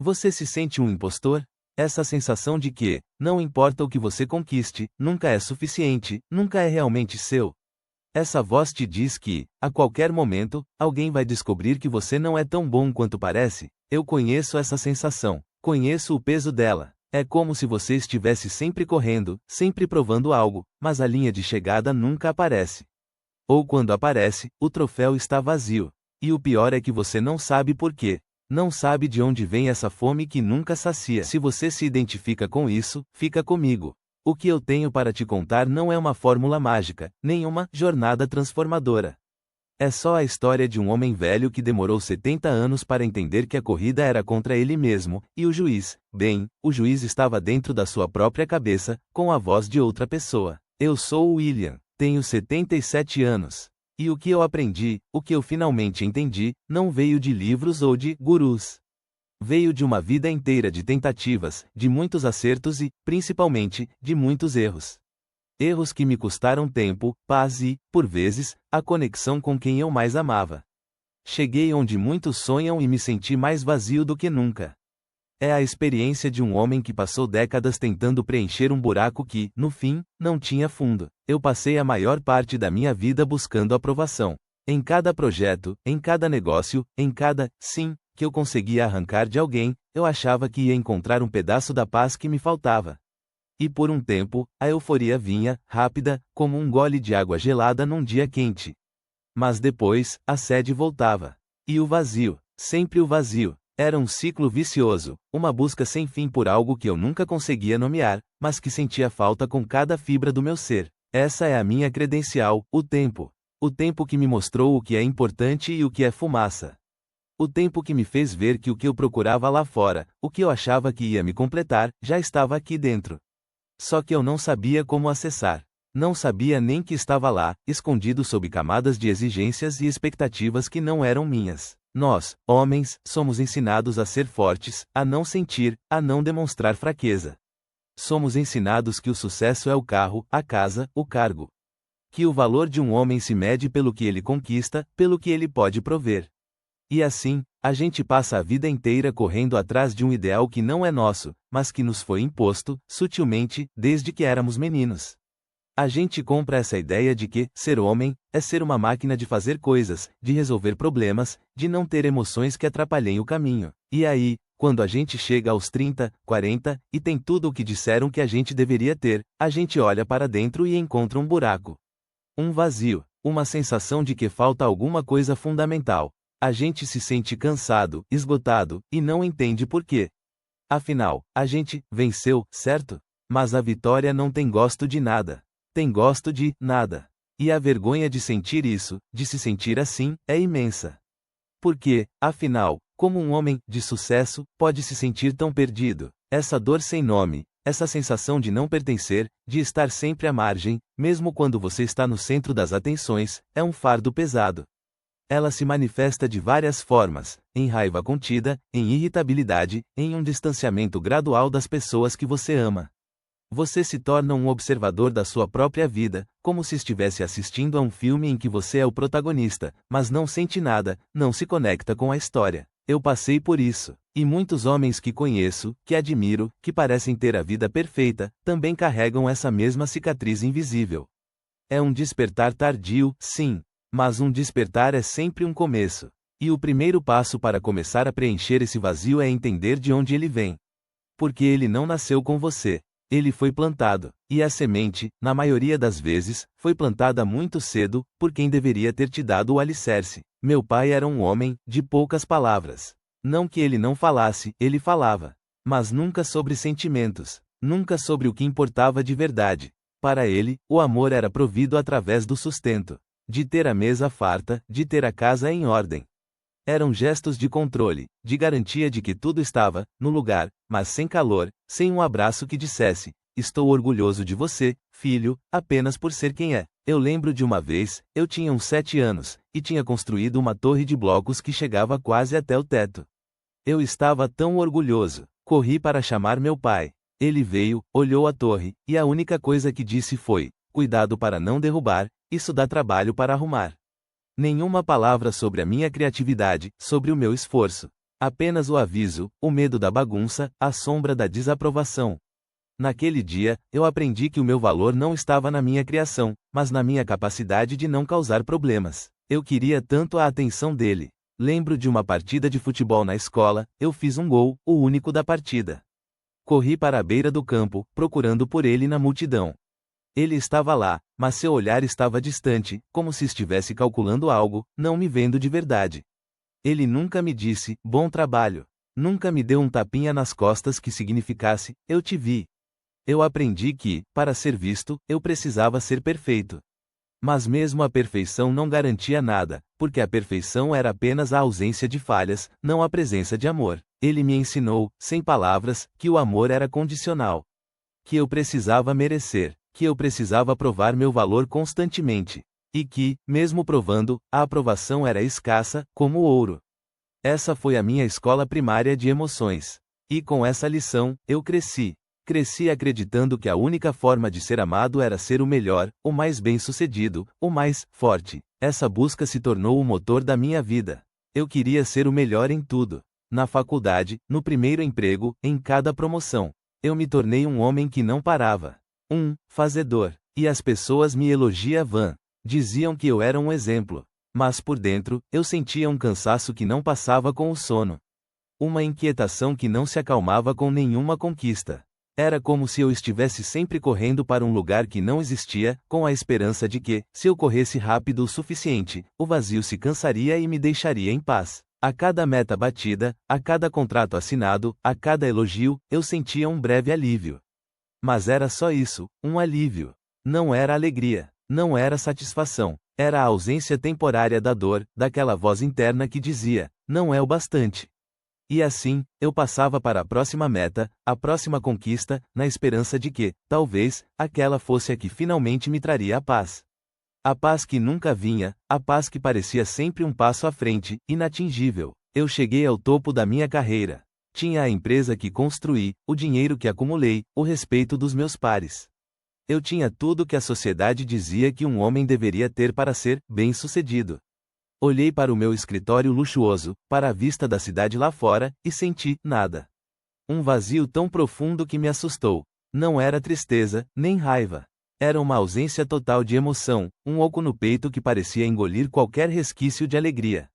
Você se sente um impostor? Essa sensação de que, não importa o que você conquiste, nunca é suficiente, nunca é realmente seu. Essa voz te diz que, a qualquer momento, alguém vai descobrir que você não é tão bom quanto parece. Eu conheço essa sensação, conheço o peso dela. É como se você estivesse sempre correndo, sempre provando algo, mas a linha de chegada nunca aparece. Ou quando aparece, o troféu está vazio. E o pior é que você não sabe por quê. Não sabe de onde vem essa fome que nunca sacia. Se você se identifica com isso, fica comigo. O que eu tenho para te contar não é uma fórmula mágica, nem uma jornada transformadora. É só a história de um homem velho que demorou 70 anos para entender que a corrida era contra ele mesmo, e o juiz, o juiz estava dentro da sua própria cabeça, com a voz de outra pessoa. Eu sou o William, tenho 77 anos. E o que eu aprendi, o que eu finalmente entendi, não veio de livros ou de gurus. Veio de uma vida inteira de tentativas, de muitos acertos e, principalmente, de muitos erros. Erros que me custaram tempo, paz e, por vezes, a conexão com quem eu mais amava. Cheguei onde muitos sonham e me senti mais vazio do que nunca. É a experiência de um homem que passou décadas tentando preencher um buraco que, no fim, não tinha fundo. Eu passei a maior parte da minha vida buscando aprovação. Em cada projeto, em cada negócio, em cada sim que eu conseguia arrancar de alguém, eu achava que ia encontrar um pedaço da paz que me faltava. E por um tempo, a euforia vinha, rápida, como um gole de água gelada num dia quente. Mas depois, a sede voltava. E o vazio, sempre o vazio. Era um ciclo vicioso, uma busca sem fim por algo que eu nunca conseguia nomear, mas que sentia falta com cada fibra do meu ser. Essa é a minha credencial, o tempo. O tempo que me mostrou o que é importante e o que é fumaça. O tempo que me fez ver que o que eu procurava lá fora, o que eu achava que ia me completar, já estava aqui dentro. Só que eu não sabia como acessar. Não sabia nem que estava lá, escondido sob camadas de exigências e expectativas que não eram minhas. Nós, homens, somos ensinados a ser fortes, a não sentir, a não demonstrar fraqueza. Somos ensinados que o sucesso é o carro, a casa, o cargo. Que o valor de um homem se mede pelo que ele conquista, pelo que ele pode prover. E assim, a gente passa a vida inteira correndo atrás de um ideal que não é nosso, mas que nos foi imposto, sutilmente, desde que éramos meninos. A gente compra essa ideia de que, ser homem, é ser uma máquina de fazer coisas, de resolver problemas, de não ter emoções que atrapalhem o caminho. E aí, quando a gente chega aos 30, 40, e tem tudo o que disseram que a gente deveria ter, a gente olha para dentro e encontra um buraco. Um vazio, uma sensação de que falta alguma coisa fundamental. A gente se sente cansado, esgotado, e não entende por quê. Afinal, a gente venceu, certo? Mas a vitória não tem gosto de nada. Tem gosto de nada. E a vergonha de sentir isso, de se sentir assim, é imensa. Porque, afinal, como um homem de sucesso pode se sentir tão perdido? Essa dor sem nome, essa sensação de não pertencer, de estar sempre à margem, mesmo quando você está no centro das atenções, é um fardo pesado. Ela se manifesta de várias formas, em raiva contida, em irritabilidade, em um distanciamento gradual das pessoas que você ama. Você se torna um observador da sua própria vida, como se estivesse assistindo a um filme em que você é o protagonista, mas não sente nada, não se conecta com a história. Eu passei por isso. E muitos homens que conheço, que admiro, que parecem ter a vida perfeita, também carregam essa mesma cicatriz invisível. É um despertar tardio, sim. Mas um despertar é sempre um começo. E o primeiro passo para começar a preencher esse vazio é entender de onde ele vem. Porque ele não nasceu com você. Ele foi plantado. E a semente, na maioria das vezes, foi plantada muito cedo, por quem deveria ter te dado o alicerce. Meu pai era um homem, de poucas palavras. Não que ele não falasse, ele falava. Mas nunca sobre sentimentos. Nunca sobre o que importava de verdade. Para ele, o amor era provido através do sustento. De ter a mesa farta, de ter a casa em ordem. Eram gestos de controle, de garantia de que tudo estava no lugar, mas sem calor, sem um abraço que dissesse: estou orgulhoso de você, filho, apenas por ser quem é. Eu lembro de uma vez, eu tinha uns 7 anos, e tinha construído uma torre de blocos que chegava quase até o teto. Eu estava tão orgulhoso, corri para chamar meu pai. Ele veio, olhou a torre, e a única coisa que disse foi: cuidado para não derrubar, isso dá trabalho para arrumar. Nenhuma palavra sobre a minha criatividade, sobre o meu esforço. Apenas o aviso, o medo da bagunça, a sombra da desaprovação. Naquele dia, eu aprendi que o meu valor não estava na minha criação, mas na minha capacidade de não causar problemas. Eu queria tanto a atenção dele. Lembro de uma partida de futebol na escola, eu fiz um gol, o único da partida. Corri para a beira do campo, procurando por ele na multidão. Ele estava lá, mas seu olhar estava distante, como se estivesse calculando algo, não me vendo de verdade. Ele nunca me disse, bom trabalho. Nunca me deu um tapinha nas costas que significasse, eu te vi. Eu aprendi que, para ser visto, eu precisava ser perfeito. Mas mesmo a perfeição não garantia nada, porque a perfeição era apenas a ausência de falhas, não a presença de amor. Ele me ensinou, sem palavras, que o amor era condicional. Que eu precisava merecer, que eu precisava provar meu valor constantemente. E que, mesmo provando, a aprovação era escassa, como o ouro. Essa foi a minha escola primária de emoções. E com essa lição, eu cresci. Cresci acreditando que a única forma de ser amado era ser o melhor, o mais bem-sucedido, o mais forte. Essa busca se tornou o motor da minha vida. Eu queria ser o melhor em tudo. Na faculdade, no primeiro emprego, em cada promoção. Eu me tornei um homem que não parava. Um fazedor. E as pessoas me elogiavam. Diziam que eu era um exemplo. Mas por dentro, eu sentia um cansaço que não passava com o sono. Uma inquietação que não se acalmava com nenhuma conquista. Era como se eu estivesse sempre correndo para um lugar que não existia, com a esperança de que, se eu corresse rápido o suficiente, o vazio se cansaria e me deixaria em paz. A cada meta batida, a cada contrato assinado, a cada elogio, eu sentia um breve alívio. Mas era só isso, um alívio. Não era alegria, não era satisfação, era a ausência temporária da dor, daquela voz interna que dizia, não é o bastante. E assim, eu passava para a próxima meta, a próxima conquista, na esperança de que, talvez, aquela fosse a que finalmente me traria a paz. A paz que nunca vinha, a paz que parecia sempre um passo à frente, inatingível. Eu cheguei ao topo da minha carreira. Tinha a empresa que construí, o dinheiro que acumulei, o respeito dos meus pares. Eu tinha tudo que a sociedade dizia que um homem deveria ter para ser bem-sucedido. Olhei para o meu escritório luxuoso, para a vista da cidade lá fora, e senti nada. Um vazio tão profundo que me assustou. Não era tristeza, nem raiva. Era uma ausência total de emoção, um oco no peito que parecia engolir qualquer resquício de alegria.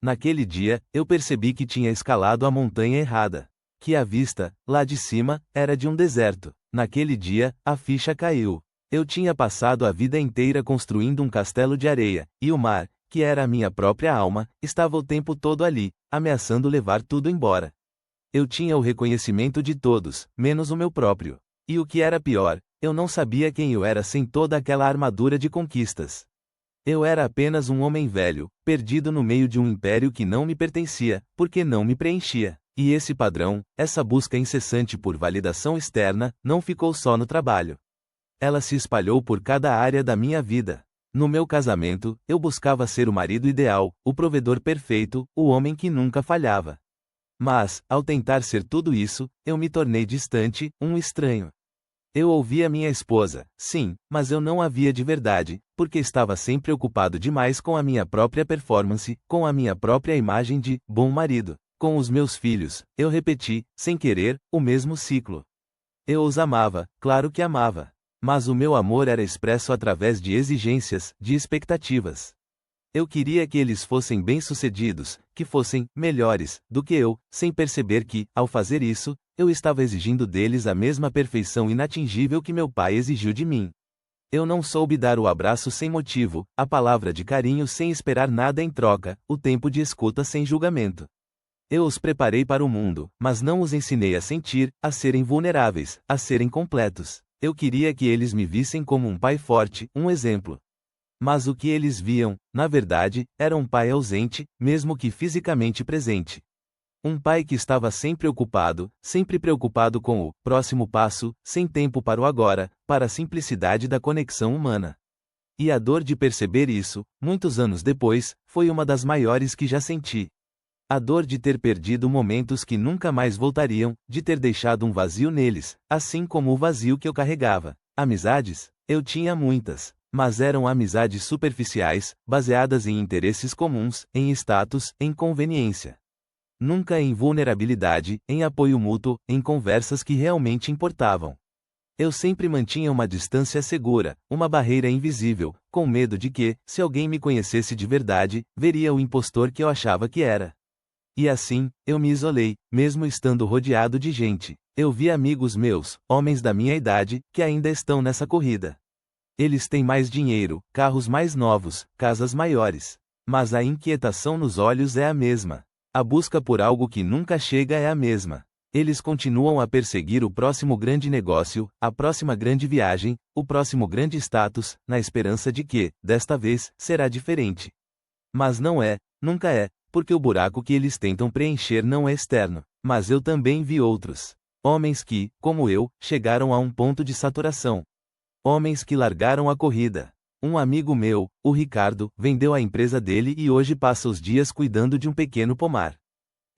Naquele dia, eu percebi que tinha escalado a montanha errada. Que a vista, lá de cima, era de um deserto. Naquele dia, a ficha caiu. Eu tinha passado a vida inteira construindo um castelo de areia, e o mar, que era a minha própria alma, estava o tempo todo ali, ameaçando levar tudo embora. Eu tinha o reconhecimento de todos, menos o meu próprio. E o que era pior, eu não sabia quem eu era sem toda aquela armadura de conquistas. Eu era apenas um homem velho, perdido no meio de um império que não me pertencia, porque não me preenchia. E esse padrão, essa busca incessante por validação externa, não ficou só no trabalho. Ela se espalhou por cada área da minha vida. No meu casamento, eu buscava ser o marido ideal, o provedor perfeito, o homem que nunca falhava. Mas, ao tentar ser tudo isso, eu me tornei distante, um estranho. Eu ouvia minha esposa, sim, mas eu não a via de verdade, porque estava sempre ocupado demais com a minha própria performance, com a minha própria imagem de bom marido. Com os meus filhos, eu repeti, sem querer, o mesmo ciclo. Eu os amava, claro que amava. Mas o meu amor era expresso através de exigências, de expectativas. Eu queria que eles fossem bem-sucedidos, que fossem melhores do que eu, sem perceber que, ao fazer isso, eu estava exigindo deles a mesma perfeição inatingível que meu pai exigiu de mim. Eu não soube dar o abraço sem motivo, a palavra de carinho sem esperar nada em troca, o tempo de escuta sem julgamento. Eu os preparei para o mundo, mas não os ensinei a sentir, a serem vulneráveis, a serem completos. Eu queria que eles me vissem como um pai forte, um exemplo. Mas o que eles viam, na verdade, era um pai ausente, mesmo que fisicamente presente. Um pai que estava sempre ocupado, sempre preocupado com o próximo passo, sem tempo para o agora, para a simplicidade da conexão humana. E a dor de perceber isso, muitos anos depois, foi uma das maiores que já senti. A dor de ter perdido momentos que nunca mais voltariam, de ter deixado um vazio neles, assim como o vazio que eu carregava. Amizades? Eu tinha muitas, mas eram amizades superficiais, baseadas em interesses comuns, em status, em conveniência. Nunca em vulnerabilidade, em apoio mútuo, em conversas que realmente importavam. Eu sempre mantinha uma distância segura, uma barreira invisível, com medo de que, se alguém me conhecesse de verdade, veria o impostor que eu achava que era. E assim, eu me isolei, mesmo estando rodeado de gente. Eu vi amigos meus, homens da minha idade, que ainda estão nessa corrida. Eles têm mais dinheiro, carros mais novos, casas maiores. Mas a inquietação nos olhos é a mesma. A busca por algo que nunca chega é a mesma. Eles continuam a perseguir o próximo grande negócio, a próxima grande viagem, o próximo grande status, na esperança de que, desta vez, será diferente. Mas não é, nunca é, porque o buraco que eles tentam preencher não é externo. Mas eu também vi outros. Homens que, como eu, chegaram a um ponto de saturação. Homens que largaram a corrida. Um amigo meu, o Ricardo, vendeu a empresa dele e hoje passa os dias cuidando de um pequeno pomar.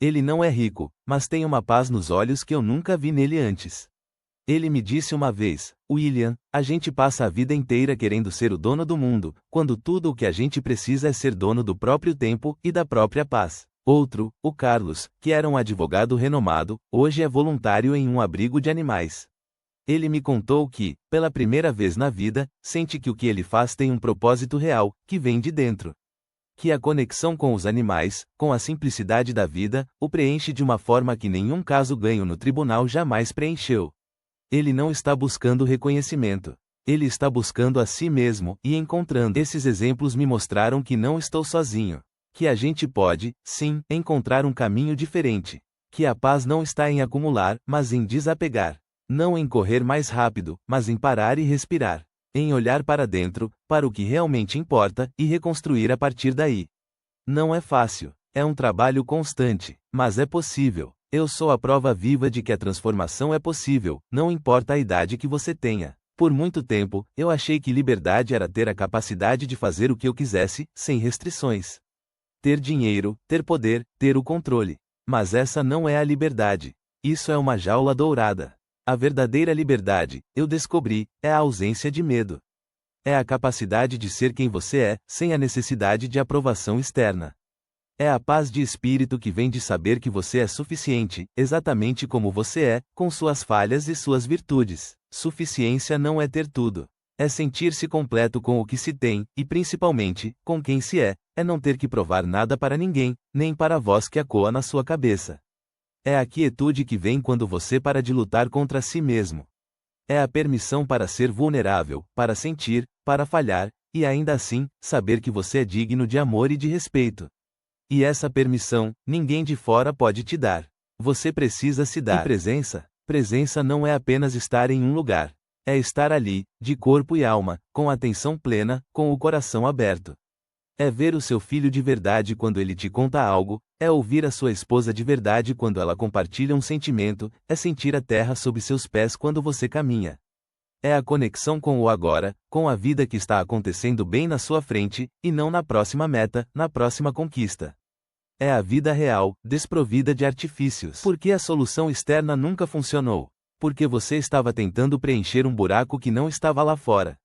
Ele não é rico, mas tem uma paz nos olhos que eu nunca vi nele antes. Ele me disse uma vez: William, a gente passa a vida inteira querendo ser o dono do mundo, quando tudo o que a gente precisa é ser dono do próprio tempo e da própria paz. Outro, o Carlos, que era um advogado renomado, hoje é voluntário em um abrigo de animais. Ele me contou que, pela primeira vez na vida, sente que o que ele faz tem um propósito real, que vem de dentro. Que a conexão com os animais, com a simplicidade da vida, o preenche de uma forma que nenhum caso ganho no tribunal jamais preencheu. Ele não está buscando reconhecimento. Ele está buscando a si mesmo e encontrando. Esses exemplos me mostraram que não estou sozinho. Que a gente pode, sim, encontrar um caminho diferente. Que a paz não está em acumular, mas em desapegar. Não em correr mais rápido, mas em parar e respirar. Em olhar para dentro, para o que realmente importa, e reconstruir a partir daí. Não é fácil. É um trabalho constante, mas é possível. Eu sou a prova viva de que a transformação é possível, não importa a idade que você tenha. Por muito tempo, eu achei que liberdade era ter a capacidade de fazer o que eu quisesse, sem restrições. Ter dinheiro, ter poder, ter o controle. Mas essa não é a liberdade. Isso é uma jaula dourada. A verdadeira liberdade, eu descobri, é a ausência de medo. É a capacidade de ser quem você é, sem a necessidade de aprovação externa. É a paz de espírito que vem de saber que você é suficiente, exatamente como você é, com suas falhas e suas virtudes. Suficiência não é ter tudo. É sentir-se completo com o que se tem, e principalmente, com quem se é não ter que provar nada para ninguém, nem para a voz que ecoa na sua cabeça. É a quietude que vem quando você para de lutar contra si mesmo. É a permissão para ser vulnerável, para sentir, para falhar, e ainda assim, saber que você é digno de amor e de respeito. E essa permissão, ninguém de fora pode te dar. Você precisa se dar. E presença? Presença não é apenas estar em um lugar. É estar ali, de corpo e alma, com atenção plena, com o coração aberto. É ver o seu filho de verdade quando ele te conta algo, é ouvir a sua esposa de verdade quando ela compartilha um sentimento, é sentir a terra sob seus pés quando você caminha. É a conexão com o agora, com a vida que está acontecendo bem na sua frente, e não na próxima meta, na próxima conquista. É a vida real, desprovida de artifícios. Porque a solução externa nunca funcionou. Porque você estava tentando preencher um buraco que não estava lá fora.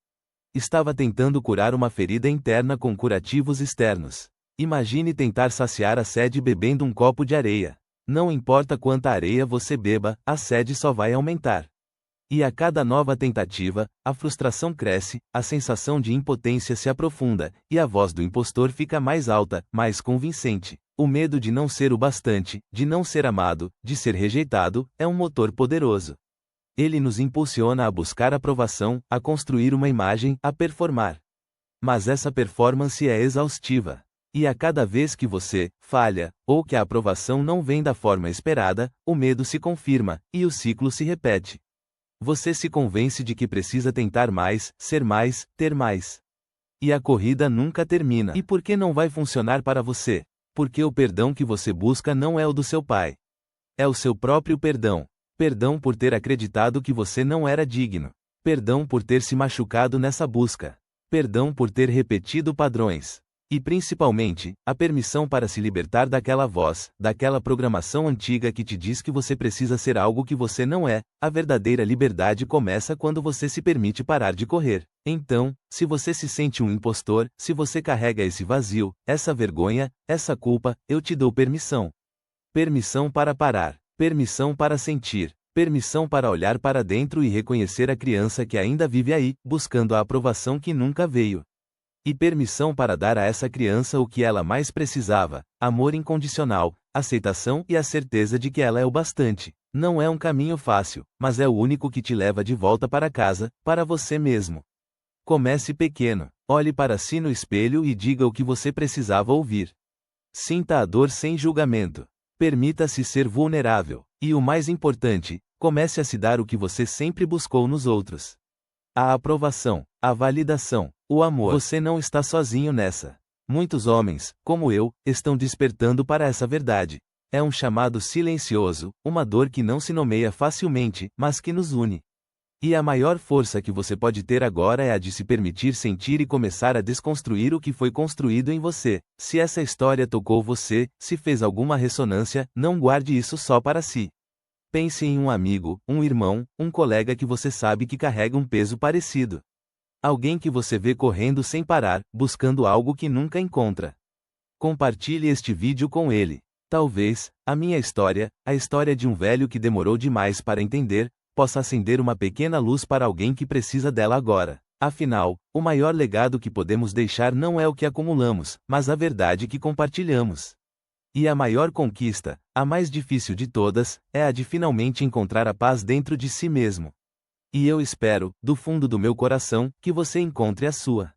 Estava tentando curar uma ferida interna com curativos externos. Imagine tentar saciar a sede bebendo um copo de areia. Não importa quanta areia você beba, a sede só vai aumentar. E a cada nova tentativa, a frustração cresce, a sensação de impotência se aprofunda, e a voz do impostor fica mais alta, mais convincente. O medo de não ser o bastante, de não ser amado, de ser rejeitado, é um motor poderoso. Ele nos impulsiona a buscar aprovação, a construir uma imagem, a performar. Mas essa performance é exaustiva. E a cada vez que você falha, ou que a aprovação não vem da forma esperada, o medo se confirma, e o ciclo se repete. Você se convence de que precisa tentar mais, ser mais, ter mais. E a corrida nunca termina. E por que não vai funcionar para você? Porque o perdão que você busca não é o do seu pai. É o seu próprio perdão. Perdão por ter acreditado que você não era digno. Perdão por ter se machucado nessa busca. Perdão por ter repetido padrões. E principalmente, a permissão para se libertar daquela voz, daquela programação antiga que te diz que você precisa ser algo que você não é. A verdadeira liberdade começa quando você se permite parar de correr. Então, se você se sente um impostor, se você carrega esse vazio, essa vergonha, essa culpa, eu te dou permissão. Permissão para parar. Permissão para sentir. Permissão para olhar para dentro e reconhecer a criança que ainda vive aí, buscando a aprovação que nunca veio. E permissão para dar a essa criança o que ela mais precisava: amor incondicional, aceitação e a certeza de que ela é o bastante. Não é um caminho fácil, mas é o único que te leva de volta para casa, para você mesmo. Comece pequeno. Olhe para si no espelho e diga o que você precisava ouvir. Sinta a dor sem julgamento. Permita-se ser vulnerável. E o mais importante, comece a se dar o que você sempre buscou nos outros: a aprovação, a validação, o amor. Você não está sozinho nessa. Muitos homens, como eu, estão despertando para essa verdade. É um chamado silencioso, uma dor que não se nomeia facilmente, mas que nos une. E a maior força que você pode ter agora é a de se permitir sentir e começar a desconstruir o que foi construído em você. Se essa história tocou você, se fez alguma ressonância, não guarde isso só para si. Pense em um amigo, um irmão, um colega que você sabe que carrega um peso parecido. Alguém que você vê correndo sem parar, buscando algo que nunca encontra. Compartilhe este vídeo com ele. Talvez, a minha história, a história de um velho que demorou demais para entender, possa acender uma pequena luz para alguém que precisa dela agora. Afinal, o maior legado que podemos deixar não é o que acumulamos, mas a verdade que compartilhamos. E a maior conquista, a mais difícil de todas, é a de finalmente encontrar a paz dentro de si mesmo. E eu espero, do fundo do meu coração, que você encontre a sua.